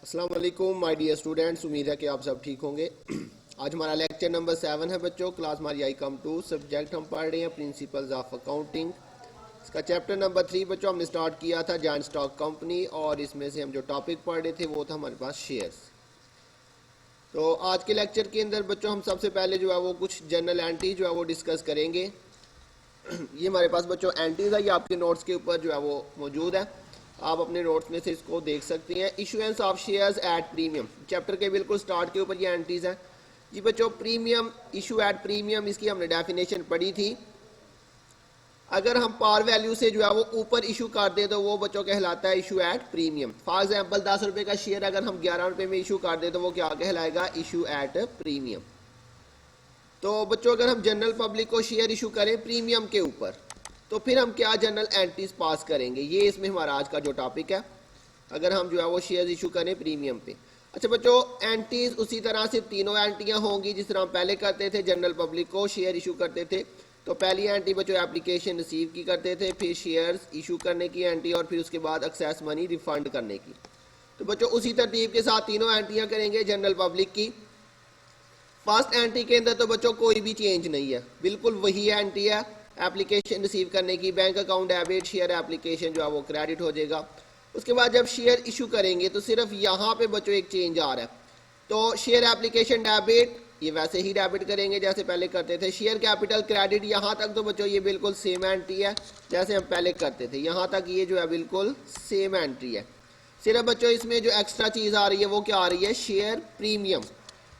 अस्सलाम वालेकुम my dear students, उम्मीद है कि आप सब ठीक होंगे। आज हमारा लेक्चर नंबर 7 है बच्चों। क्लास हमारी आई कम टू सब्जेक्ट हम पढ़ रहे हैं प्रिंसिपल्स ऑफ अकाउंटिंग। इसका चैप्टर नंबर 3 बच्चों हमने स्टार्ट किया था जॉइंट स्टॉक कंपनी, और इसमें से हम जो टॉपिक पढ़ रहे थे वो था हमारे पास शेयर्स। तो आज के लेक्चर के अंदर बच्चों हम सबसे पहले जो है वो कुछ जनरल एंट्री जो है वो डिस्कस करेंगे। ये हमारे पास बच्चों एंट्रीज है, ये आपके नोट्स के ऊपर जो है वो मौजूद है, आप अपने नोट्स में से इसको देख सकते हैं। Issuance of shares at premium, chapter के बिल्कुल स्टार्ट के ऊपर ये एंट्रीज हैं जी बच्चों। प्रीमियम, इशू एट प्रीमियम, इसकी हमने डेफिनेशन पढ़ी थी। अगर हम पार वैल्यू से जो है वो ऊपर इशू कर दे तो वो बच्चों कहलाता है issue at premium. For example 10 रुपये का शेयर अगर हम 11 रुपये में इशू कर दे तो वो क्या कहलाएगा, इशू एट प्रीमियम। तो बच्चों अगर हम जनरल पब्लिक को शेयर इशू करें प्रीमियम के ऊपर तो फिर हम क्या जनरल एंट्रीज पास करेंगे, ये इसमें हमारा आज का जो टॉपिक है। अगर हम जो है वो शेयर इशू करें प्रीमियम पे। अच्छा बच्चों, एंट्रीज उसी तरह से तीनों एंट्रियां होंगी जिस तरह हम पहले करते थे, जनरल पब्लिक को शेयर इशू करते थे। तो पहली एंट्री बच्चों एप्लीकेशन रिसीव की करते थे, फिर शेयर्स इशू करने की एंट्री, और फिर उसके बाद एक्सेस मनी रिफंड करने की। तो बच्चों उसी तरतीब के साथ तीनों एंट्रियां करेंगे जनरल पब्लिक की। फर्स्ट एंट्री के अंदर तो बच्चों कोई भी चेंज नहीं है, बिल्कुल वही एंट्री है एप्लीकेशन रिसीव करने की। Bank account debit, share application जो है वो क्रेडिट हो जाएगा। उसके बाद जब शेयर इशू करेंगे तो सिर्फ यहाँ पे बच्चों एक चेंज आ रहा है। तो शेयर एप्लीकेशन डेबिट ये वैसे ही डेबिट करेंगे जैसे पहले करते थे। शेयर कैपिटल क्रेडिट, यहाँ तक तो बच्चों ये बिल्कुल सेम एंट्री है जैसे हम पहले करते थे, यहाँ तक ये जो है बिल्कुल सेम एंट्री है। सिर्फ बच्चों इसमें जो एक्स्ट्रा चीज़ आ रही है वो क्या आ रही है, शेयर प्रीमियम।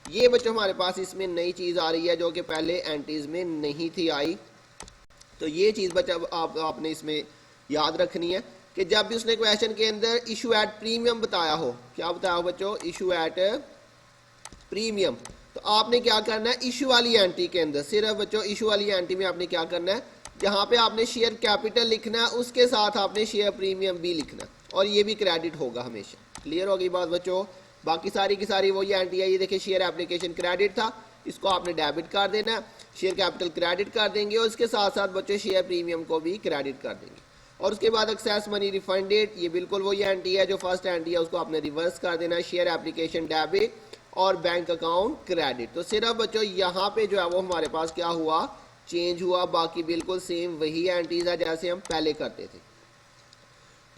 ये बच्चों हमारे पास इसमें नई चीज़ आ रही है जो कि पहले एंट्रीज में नहीं थी आई। तो ये चीज़ बच्चा आपने इसमें याद रखनी है कि जब भी उसने क्वेश्चन के अंदर इशू एट प्रीमियम बताया हो, क्या बताया हो बच्चों, इशू एट प्रीमियम, तो आपने क्या करना है, इशू वाली एंट्री के अंदर सिर्फ बच्चों इशू वाली एंट्री में आपने क्या करना है, जहाँ पे आपने शेयर कैपिटल लिखना है उसके साथ आपने शेयर प्रीमियम भी लिखना है, और ये भी क्रेडिट होगा हमेशा। क्लियर होगी बात बच्चों। बाकी सारी की सारी वही एंट्री है। ये देखिए शेयर एप्लीकेशन क्रेडिट था, इसको आपने डेबिट कर देना है, शेयर कैपिटल क्रेडिट कर देंगे, और उसके साथ साथ बच्चों शेयर प्रीमियम को भी क्रेडिट कर देंगे। और उसके बाद एक्सेस मनी रिफंडेड, ये बिल्कुल वही एंट्री है जो फर्स्ट एंट्री है, उसको आपने रिवर्स कर देना है, शेयर एप्लीकेशन डेबिट और बैंक अकाउंट क्रेडिट। तो सिर्फ बच्चों यहाँ पे जो है वो हमारे पास क्या हुआ, चेंज हुआ, बाकी बिल्कुल सेम वही एंट्रीज है जैसे हम पहले करते थे।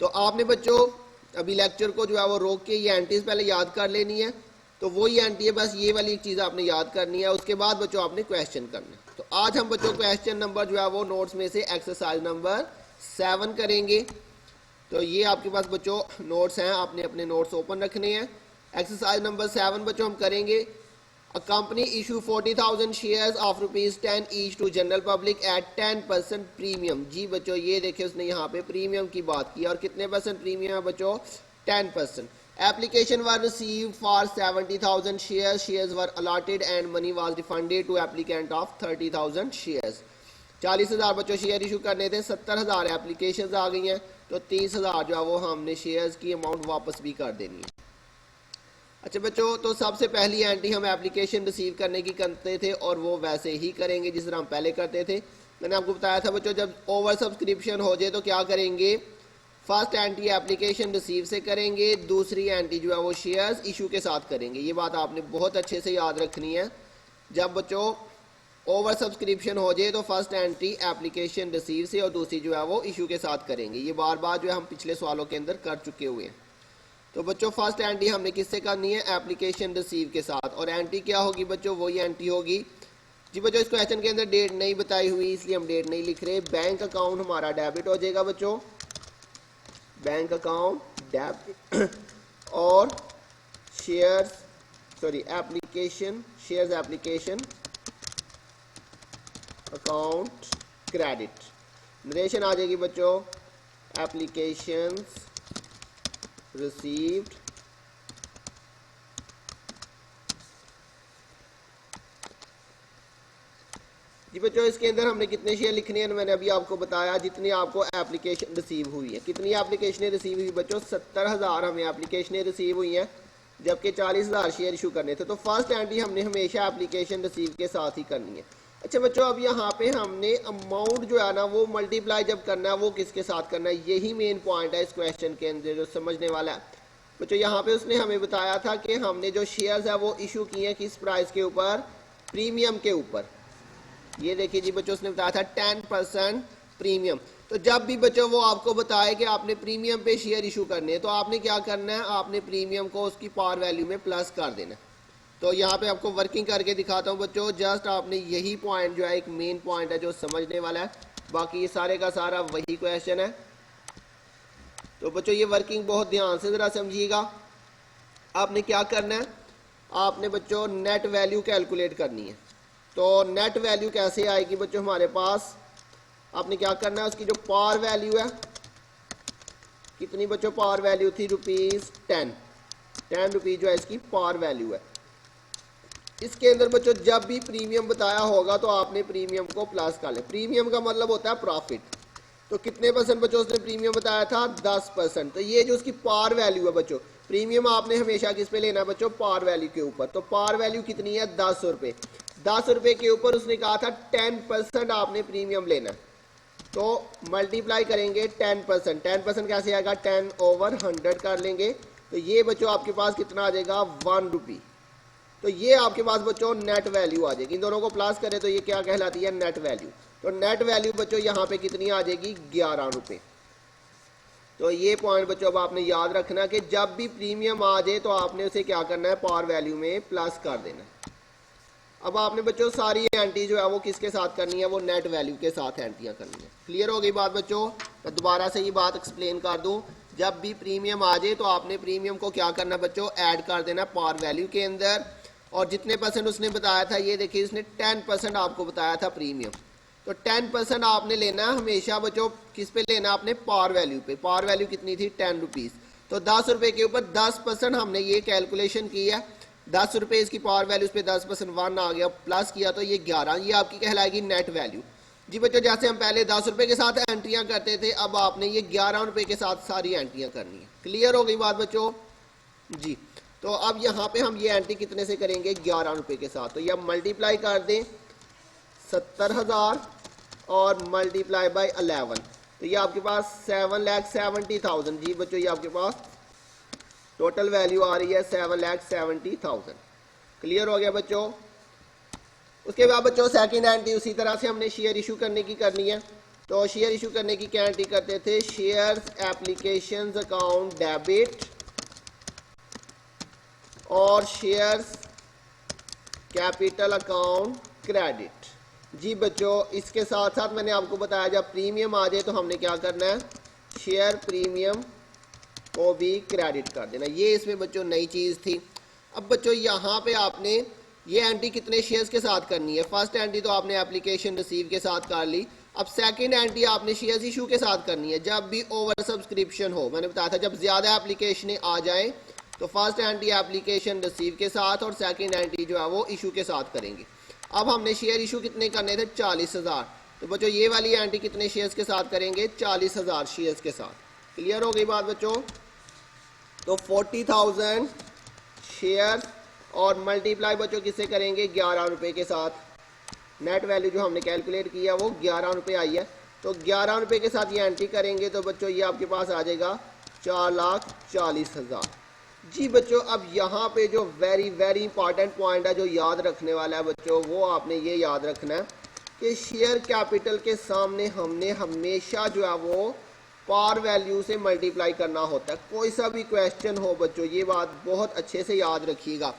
तो आपने बच्चों अभी लेक्चर को जो है वो रोक के ये एंट्रीज पहले याद कर लेनी है। तो वही एंट्री है, बस ये वाली चीज़ आपने याद करनी है। उसके बाद बच्चों आपने क्वेश्चन करना है। तो आज हम बच्चों क्वेश्चन नंबर जो है वो नोट्स में से एक्सरसाइज नंबर 7 करेंगे। तो ये आपके पास बच्चों नोट्स हैं, आपने अपने नोट्स ओपन रखने हैं। एक्सरसाइज नंबर 7 बच्चों हम करेंगे। A company issue 40,000 shares of ₹10 each to general public at 10% premium. जी बच्चों ये देखिए उसने यहाँ पे प्रीमियम की बात की, और कितने परसेंट प्रीमियम है बच्चों, 10%। Application were received for 70,000 shares, shares were allotted and money was refunded to applicant of 30,000 shares. 40,000 बच्चों शेयर इशू करने थे, 70,000 एप्लीकेशन आ गई हैं, तो 30,000 जो है वो हमने शेयर्स की अमाउंट वापस भी कर देनी है। अच्छा बच्चों, तो सबसे पहली एंट्री हम एप्लीकेशन रिसीव करने की करते थे, और वो वैसे ही करेंगे जिस तरह हम पहले करते थे। मैंने आपको बताया था बच्चों जब ओवर सब्सक्रिप्शन हो जाए तो क्या करेंगे, फर्स्ट एंट्री एप्लीकेशन रिसीव से करेंगे, दूसरी एंट्री जो है वो शेयर्स इशू के साथ करेंगे। ये बात आपने बहुत अच्छे से याद रखनी है। जब बच्चों ओवर सब्सक्रिप्शन हो जाए तो फर्स्ट एंट्री एप्लीकेशन रिसीव से और दूसरी जो है वो इशू के साथ करेंगे। ये बार बार जो है हम पिछले सवालों के अंदर कर चुके हुए हैं। तो बच्चों फर्स्ट एंट्री हमने किससे करनी है, एप्लीकेशन रिसीव के साथ, और एंट्री क्या होगी बच्चों, वही एंट्री होगी। जी बच्चों इस क्वेश्चन के अंदर डेट नहीं बताई हुई इसलिए हम डेट नहीं लिख रहे। बैंक अकाउंट हमारा डेबिट हो जाएगा बच्चों, बैंक अकाउंट डेबिट, और shares application, shares application account credit. Narration आ जाएगी बच्चों, एप्लीकेशंस रिसीव्ड जी बच्चों इसके अंदर हमने कितने शेयर लिखने हैं, मैंने अभी आपको बताया जितनी आपको एप्लीकेशन रिसीव हुई है। कितनी एप्लीकेशनें रिसीव हुई बच्चों, 70,000 हमें एप्लीकेशनें रिसीव हुई हैं, जबकि 40,000 शेयर इशू करने थे। तो फर्स्ट एंट्री हमने हमेशा एप्लीकेशन रिसीव के साथ ही करनी है। अच्छा बच्चों, अब यहाँ पे हमने अमाउंट जो है ना वो मल्टीप्लाई जब करना है वो किसके साथ करना है, यही मेन पॉइंट है इस क्वेश्चन के अंदर जो समझने वाला है। बच्चों यहाँ पे उसने हमें बताया था कि हमने जो शेयर्स है वो इशू किए हैं किस प्राइस के ऊपर, प्रीमियम के ऊपर। ये देखिए जी बच्चों, उसने बताया था 10% प्रीमियम। तो जब भी बच्चों वो आपको बताए कि आपने प्रीमियम पे शेयर इशू करने हैं, तो आपने क्या करना है, आपने प्रीमियम को उसकी पार वैल्यू में प्लस कर देना है। तो यहाँ पे आपको वर्किंग करके दिखाता हूँ बच्चों, जस्ट आपने यही पॉइंट जो है एक मेन पॉइंट है जो समझने वाला है, बाकी ये सारे का सारा वही क्वेश्चन है। तो बच्चों ये वर्किंग बहुत ध्यान से ज़रा समझिएगा। आपने क्या करना है, आपने बच्चों नेट वैल्यू कैलकुलेट करनी है। तो नेट वैल्यू कैसे आएगी बच्चों हमारे पास, आपने क्या करना है, उसकी जो पार वैल्यू है, कितनी बच्चों पार वैल्यू थी, ₹10 ₹10 जो है इसकी पार वैल्यू है। इसके अंदर बच्चों जब भी प्रीमियम बताया होगा तो आपने प्रीमियम को प्लस कर ले। प्रीमियम का मतलब होता है प्रॉफिट। तो कितने परसेंट बच्चों उसने प्रीमियम बताया था, 10%। तो ये जो उसकी पार वैल्यू है बच्चों, प्रीमियम आपने हमेशा किस पे लेना है बच्चों, पार वैल्यू के ऊपर। तो पार वैल्यू कितनी है, ₹10। ₹10 के ऊपर उसने कहा था 10% आपने प्रीमियम लेना है। तो मल्टीप्लाई करेंगे 10%। 10% कैसे आएगा, 10/100 कर लेंगे। तो ये बच्चों आपके पास कितना आ जाएगा, ₹1। तो ये आपके पास बच्चों नेट वैल्यू आ जाएगी। इन दोनों को प्लस करें तो ये क्या कहलाती है, नेट वैल्यू। तो नेट वैल्यू बच्चों यहाँ पे कितनी आ जाएगी, ₹11। तो ये पॉइंट बच्चों अब आपने याद रखना कि जब भी प्रीमियम आ जाए तो आपने उसे क्या करना है, पार वैल्यू में प्लस कर देना है। अब आपने बच्चों सारी एंट्री जो है वो किसके साथ करनी है, वो नेट वैल्यू के साथ एंट्रियाँ करनी है। क्लियर हो गई बात बच्चों। मैं दोबारा से ये बात एक्सप्लेन कर दूं, जब भी प्रीमियम आ जाए तो आपने प्रीमियम को क्या करना बच्चों, ऐड कर देना पार वैल्यू के अंदर। और जितने परसेंट उसने बताया था, ये देखिए उसने 10% आपको बताया था प्रीमियम। तो 10% आपने लेना है हमेशा बच्चों, किस पे लेना, आपने पार वैल्यू पे। पार वैल्यू कितनी थी, ₹10। तो ₹10 के ऊपर 10% हमने ये कैलकुलेशन की है। ₹10 इसकी पावर वैल्यू, उस पर 10% 1 आ गया, प्लस किया तो ये 11, ये आपकी कहलाएगी नेट वैल्यू। जी बच्चों, जैसे हम पहले ₹10 के साथ एंट्रियां करते थे, अब आपने ये ₹11 के साथ सारी एंट्रियां करनी है। क्लियर हो गई बात बच्चों जी। तो अब यहाँ पे हम ये एंट्री कितने से करेंगे, ₹11 के साथ। तो ये अब मल्टीप्लाई कर दें 70,000 और मल्टीप्लाई बाय 11, तो ये आपके पास 7,70,000। जी बच्चों, ये आपके पास टोटल वैल्यू आ रही है 7,70,000। क्लियर हो गया बच्चों। उसके बाद बच्चों सेकंड एंट्री उसी तरह से हमने शेयर इशू करने की करनी है। तो शेयर इशू करने की क्या एंट्री करते थे, शेयर्स एप्लीकेशंस अकाउंट डेबिट और शेयर्स कैपिटल अकाउंट क्रेडिट। जी बच्चों, इसके साथ साथ मैंने आपको बताया जब प्रीमियम आ जाए तो हमने क्या करना है, शेयर प्रीमियम को भी क्रेडिट कर देना। ये इसमें बच्चों नई चीज़ थी। अब बच्चों यहाँ पे आपने ये एंट्री कितने शेयर्स के साथ करनी है, फर्स्ट एंट्री तो आपने एप्लीकेशन रिसीव के साथ कर ली। अब सेकंड एंट्री आपने शेयर्स इशू के साथ करनी है, जब भी ओवर सब्सक्रिप्शन हो। मैंने बताया था जब ज़्यादा एप्लीकेशनें आ जाएं तो फर्स्ट एंट्री एप्लीकेशन रिसीव के साथ और सेकंड एंट्री जो है वो इशू के साथ करेंगे। अब हमने शेयर इशू कितने करने थे, 40,000। तो बच्चों ये वाली एंट्री कितने शेयर्स के साथ करेंगे, 40,000 शेयर्स के साथ। क्लियर हो गई बात बच्चों। तो 40,000 शेयर और मल्टीप्लाई बच्चों किससे करेंगे, ₹11 के साथ। नेट वैल्यू जो हमने कैलकुलेट किया वो ₹11 आई है। तो ₹11 के साथ ये एंट्री करेंगे तो बच्चों ये आपके पास आ जाएगा 4,40,000। जी बच्चों, अब यहाँ पे जो वेरी इंपॉर्टेंट पॉइंट है जो याद रखने वाला है बच्चों, वो आपने ये याद रखना है कि शेयर कैपिटल के सामने हमने हमेशा जो है वो पार वैल्यू से मल्टीप्लाई करना होता है। कोई सा भी क्वेश्चन हो बच्चों, ये बात बहुत अच्छे से याद रखिएगा।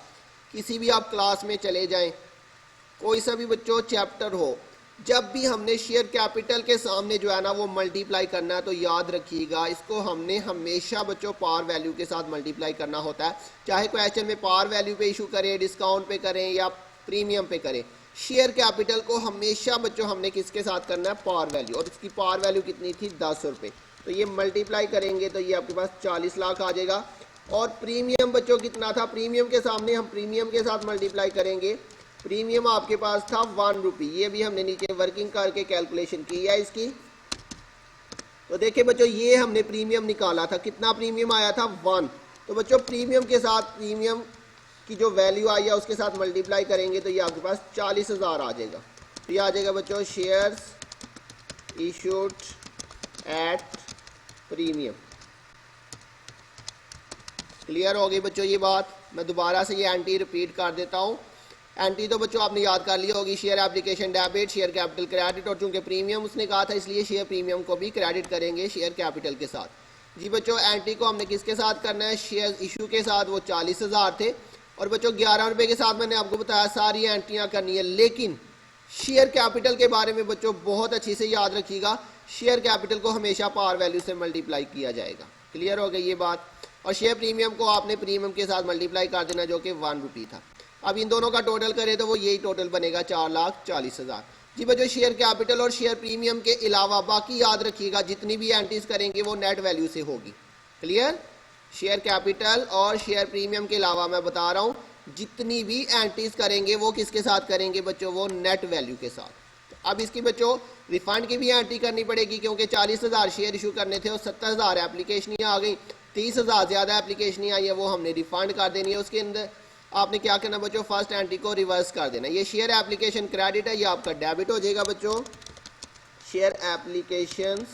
किसी भी आप क्लास में चले जाएं, कोई सा भी बच्चों चैप्टर हो, जब भी हमने शेयर कैपिटल के सामने जो है ना वो मल्टीप्लाई करना है, तो याद रखिएगा इसको हमने हमेशा बच्चों पार वैल्यू के साथ मल्टीप्लाई करना होता है। चाहे क्वेश्चन में पार वैल्यू पे इशू करें, डिस्काउंट पे करें या प्रीमियम पे करें, शेयर कैपिटल को हमेशा बच्चों हमने किसके साथ करना है, पार वैल्यू। और इसकी पार वैल्यू कितनी थी, ₹10। तो ये मल्टीप्लाई करेंगे तो ये आपके पास 40 लाख आ जाएगा। और प्रीमियम बच्चों कितना था, प्रीमियम के सामने हम प्रीमियम के साथ मल्टीप्लाई करेंगे। प्रीमियम आपके पास था ₹1। ये भी हमने नीचे वर्किंग करके कैलकुलेशन की है इसकी। तो देखिए बच्चों, ये हमने प्रीमियम निकाला था, कितना प्रीमियम आया था, 1। तो बच्चों प्रीमियम के साथ प्रीमियम की जो वैल्यू आई है उसके साथ मल्टीप्लाई करेंगे तो ये आपके पास 40,000 आ जाएगा। तो ये आ जाएगा बच्चों shares issued at premium. Clear हो गई बच्चों ये बात। मैं दोबारा से ये एंटी रिपीट कर देता हूँ। एंटी तो बच्चों आपने याद कर लिया होगी, share application debit, share capital credit, और चूंकि प्रीमियम उसने कहा था इसलिए शेयर प्रीमियम को भी क्रेडिट करेंगे शेयर कैपिटल के साथ। जी बच्चों एंटी को हमने किसके साथ करना है, शेयर इशू के साथ, वो 40,000 थे। और बच्चों 11 रुपये के साथ मैंने आपको बताया सारी एंट्रियाँ करनी है, लेकिन शेयर कैपिटल के बारे में बच्चों बहुत अच्छी से याद रखिएगा, शेयर कैपिटल को हमेशा पार वैल्यू से मल्टीप्लाई किया जाएगा। क्लियर हो गई ये बात। और शेयर प्रीमियम को आपने प्रीमियम के साथ मल्टीप्लाई कर देना जो कि 1 रुपी था। अब इन दोनों का टोटल करें तो वो यही टोटल बनेगा 4,40,000। जी बच्चों शेयर कैपिटल और शेयर प्रीमियम के अलावा बाकी याद रखिएगा जितनी भी एंट्रीज करेंगे वो नेट वैल्यू से होगी। क्लियर, शेयर कैपिटल और शेयर प्रीमियम के अलावा मैं बता रहा हूँ जितनी भी एंट्रीज करेंगे वो किसके साथ करेंगे बच्चों, वो नेट वैल्यू के साथ। अब इसकी बच्चों रिफंड की भी एंट्री करनी पड़ेगी क्योंकि 40,000 शेयर इशू करने थे और 70,000 एप्लीकेशन आ गई, 30,000 ज़्यादा एप्लीकेशन आई है, वो हमने रिफंड कर देनी है। उसके अंदर आपने क्या करना बच्चों, फर्स्ट एंट्री को रिवर्स कर देना। ये शेयर एप्लीकेशन क्रेडिट है, ये आपका डेबिट हो जाएगा बच्चों। शेयर एप्लीकेशन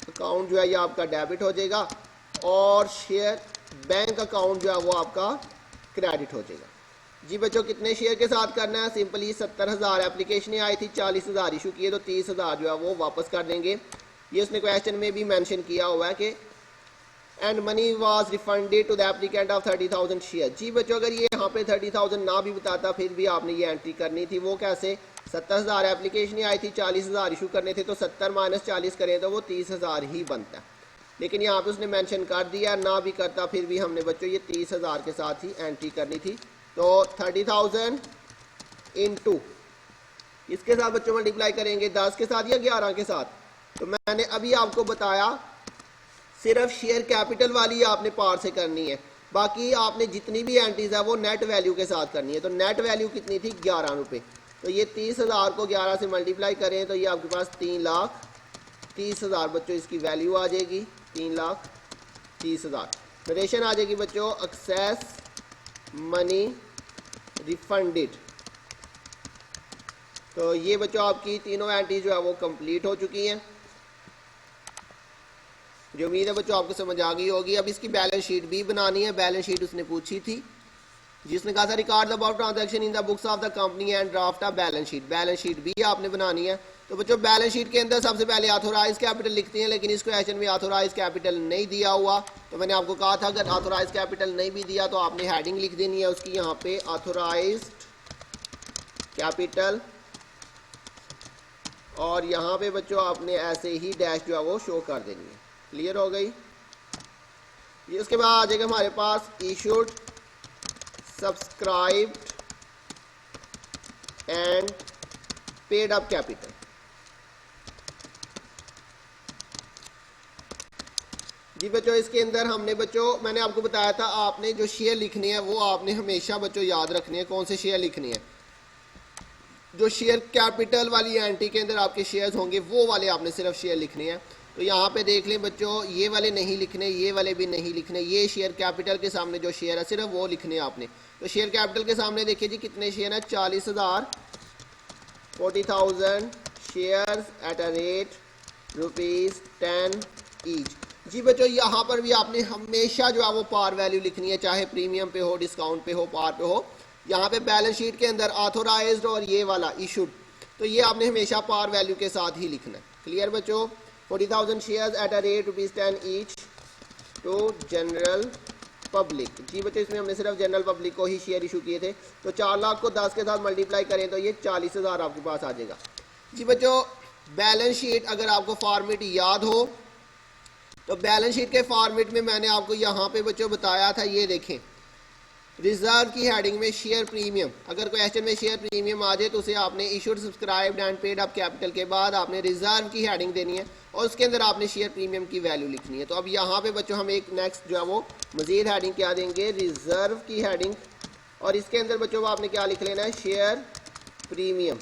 अकाउंट जो है ये आपका डेबिट हो जाएगा और शेयर बैंक अकाउंट जो है वो आपका क्रेडिट हो जाएगा। जी बच्चों कितने शेयर के साथ करना है, सिंपली 70,000 एप्लीकेशन आई थी, 40,000 इशू किए तो 30,000 जो है वो वापस कर देंगे। ये उसने क्वेश्चन में भी मेंशन किया हुआ है कि and money was refunded to the applicant of 30,000 share. जी बच्चों अगर ये यहाँ पे 30,000 ना भी बताता फिर भी आपने ये एंट्री करनी थी। वो कैसे, 70,000 एप्लीकेशन आई थी, 40,000 इशू करने थे, तो 70 माइनस 40 करें तो वो 30,000 ही बनता है। लेकिन यहाँ पे उसने मेंशन कर दिया, ना भी करता फिर भी हमने बच्चों ये 30,000 के साथ ही एंट्री करनी थी। तो 30,000 इंटू इसके साथ बच्चों मल्टीप्लाई करेंगे 10 के साथ या 11 के साथ। तो मैंने अभी आपको बताया सिर्फ शेयर कैपिटल वाली आपने पार से करनी है, बाकी आपने जितनी भी एंट्रीज है वो नेट वैल्यू के साथ करनी है। तो नेट वैल्यू कितनी थी, 11 रुपये। तो ये 30,000 को 11 से मल्टीप्लाई करें तो ये आपके पास 3,30,000 बच्चों इसकी वैल्यू आ जाएगी, 3,30,000। नरेशन आ जाएगी बच्चों एक्सेस मनी रिफंडेड। तो ये बच्चों आपकी तीनों एंट्री जो है वो कंप्लीट हो चुकी हैं। जो उम्मीद है बच्चों आपको समझ आ गई होगी। अब इसकी बैलेंस शीट भी बनानी है। बैलेंस शीट उसने पूछी थी जिसने कहा था record about transaction in the books of the company and draft of balance sheet. Balance sheet भी आपने बनानी है। तो बच्चों बैलेंस शीट के अंदर सबसे पहले ऑथोराइज कैपिटल लिखते हैं, लेकिन इस क्वेश्चन में ऑथोराइज कैपिटल नहीं दिया हुआ। तो मैंने आपको कहा था अगर ऑथोराइज कैपिटल नहीं भी दिया तो आपने हेडिंग लिख देनी है उसकी यहाँ पे ऑथोराइज कैपिटल, और यहाँ पे बच्चों आपने ऐसे ही डैश जो है वो शो कर देनी है। क्लियर हो गई। ये उसके बाद आ जाएगा हमारे पास issued, subscribed and paid up capital. जी बच्चों इसके अंदर हमने बच्चों मैंने आपको बताया था आपने जो शेयर लिखनी है वो आपने हमेशा बच्चों याद रखनी है। कौन से शेयर लिखनी है, जो शेयर कैपिटल वाली एंट्री के अंदर आपके शेयर्स होंगे वो वाले आपने सिर्फ शेयर लिखने हैं। तो यहाँ पे देख लें बच्चों ये वाले नहीं लिखने, ये वाले भी नहीं लिखने, ये शेयर कैपिटल के सामने जो शेयर है सिर्फ वो लिखने आपने। तो शेयर कैपिटल के सामने देखिए जी कितने शेयर हैं, 40,000, 40,000 shares at a rate ₹10 each. जी बच्चों यहाँ पर भी आपने हमेशा जो है वो पार वैल्यू लिखनी है, चाहे प्रीमियम पे हो, डिस्काउंट पे हो, पार पे हो। यहाँ पे बैलेंस शीट के अंदर ऑथोराइज्ड और ये वाला इशूड, तो ये आपने हमेशा पार वैल्यू के साथ ही लिखना है। क्लियर बच्चों। 40,000 shares at a rate ₹10 each to general public. जी बच्चों इसमें हमने सिर्फ जनरल पब्लिक को ही शेयर इशू किए थे। तो 4 लाख को 10 के साथ मल्टीप्लाई करें तो ये 40,000 आपके पास आ जाएगा। जी बच्चों बैलेंस शीट अगर आपको फॉर्मेट याद हो तो बैलेंस शीट के फॉर्मेट में मैंने आपको यहाँ पे बच्चों बताया था, ये देखें रिजर्व की हेडिंग में शेयर प्रीमियम, अगर क्वेश्चन में शेयर प्रीमियम आ जाए तो उसे आपने issued, subscribed and paid up capital के बाद आपने रिजर्व की हेडिंग देनी है और उसके अंदर आपने शेयर प्रीमियम की वैल्यू लिखनी है। तो अब यहाँ पे बच्चों हम एक नेक्स्ट जो है वो मजीद हेडिंग क्या देंगे, रिजर्व की हेडिंग, और इसके अंदर बच्चों आपने क्या लिख लेना है, शेयर प्रीमियम।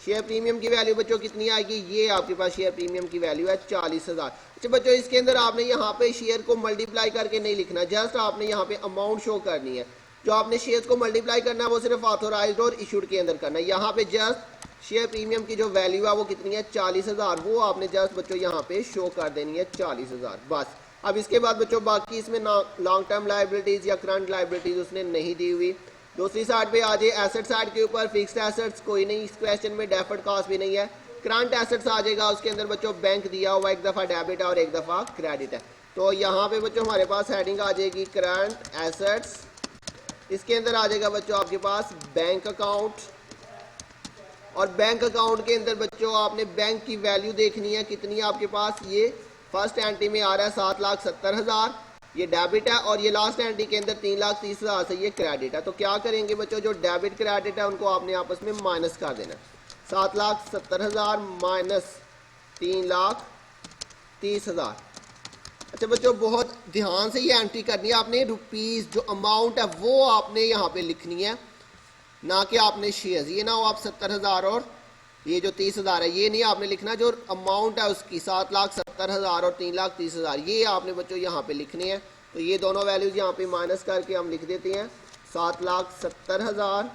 शेयर प्रीमियम की वैल्यू बच्चों कितनी आएगी, ये आपके पास शेयर प्रीमियम की वैल्यू है 40,000। अच्छा बच्चों इसके अंदर आपने यहाँ पे शेयर को मल्टीप्लाई करके नहीं लिखना, जस्ट आपने यहाँ पे अमाउंट शो करनी है। जो आपने शेयर को मल्टीप्लाई करना है वो सिर्फ ऑथोराइज्ड और इशूड के अंदर करना है। यहाँ पे जस्ट शेयर प्रीमियम की जो वैल्यू है वो कितनी है, 40,000, वो आपने जस्ट बच्चों यहाँ पे शो कर देनी है 40,000 बस। अब इसके बाद बच्चों बाकी इसमें लॉन्ग टर्म लाइबिलिटीज़ या करंट लाइबिलिटीज़ उसने नहीं दी हुई। दूसरी साइड पे आ जाए एसेट साइड के ऊपर, फिक्स्ड एसेट्स कोई नहीं इस क्वेश्चन में, डेफर्ड कॉस्ट भी नहीं है। करंट एसेट्स आ जाएगा, उसके अंदर बच्चों बैंक दिया हुआ, एक दफ़ा डेबिट है और एक दफ़ा क्रेडिट है। तो यहाँ पे बच्चों हमारे पास हेडिंग आ जाएगी करंट एसेट्स, इसके अंदर आ जाएगा बच्चों आपके पास बैंक अकाउंट, और बैंक अकाउंट के अंदर बच्चों आपने बैंक की वैल्यू देखनी है कितनी है आपके पास। ये फर्स्ट एंट्री में आ रहा है 7,70,000, ये डेबिट है, और ये लास्ट एंट्री के अंदर 3,30,000 से ये क्रेडिट है। तो क्या करेंगे बच्चों, जो डेबिट क्रेडिट है उनको आपने आपस में माइनस कर देना। 7,70,000 माइनस 3,30,000। अच्छा बच्चों बहुत ध्यान से ये एंट्री करनी है आपने, रुपीज़ जो अमाउंट है वो आपने यहाँ पे लिखनी है, ना कि आपने शेयर्स। ये ना हो आप 70,000 और ये जो 30,000 है ये नहीं आपने लिखना, जो अमाउंट है उसकी 7,70,000 और 3,30,000 ये आपने बच्चों यहाँ पे लिखनी है। तो ये दोनों वैल्यूज़ यहाँ पे माइनस करके हम लिख देते हैं, 7,70,000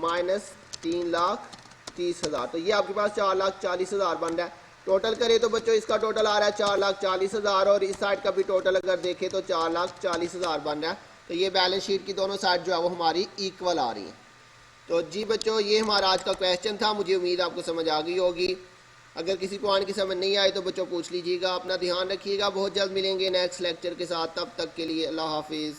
माइनस 3,30,000, तो ये आपके पास 4,40,000 बन रहा है। टोटल करें तो बच्चों इसका टोटल आ रहा है 4,40,000, और इस साइड का भी टोटल अगर देखें तो 4,40,000 बन रहा है। तो ये बैलेंस शीट की दोनों साइड जो है वो हमारी इक्वल आ रही हैं। तो जी बच्चों ये हमारा आज का क्वेश्चन था, मुझे उम्मीद आपको समझ आ गई होगी। अगर किसी पॉइंट की समझ नहीं आई तो बच्चों पूछ लीजिएगा। अपना ध्यान रखिएगा, बहुत जल्द मिलेंगे नेक्स्ट लेक्चर के साथ, तब तक के लिए अल्लाह हाफिज़।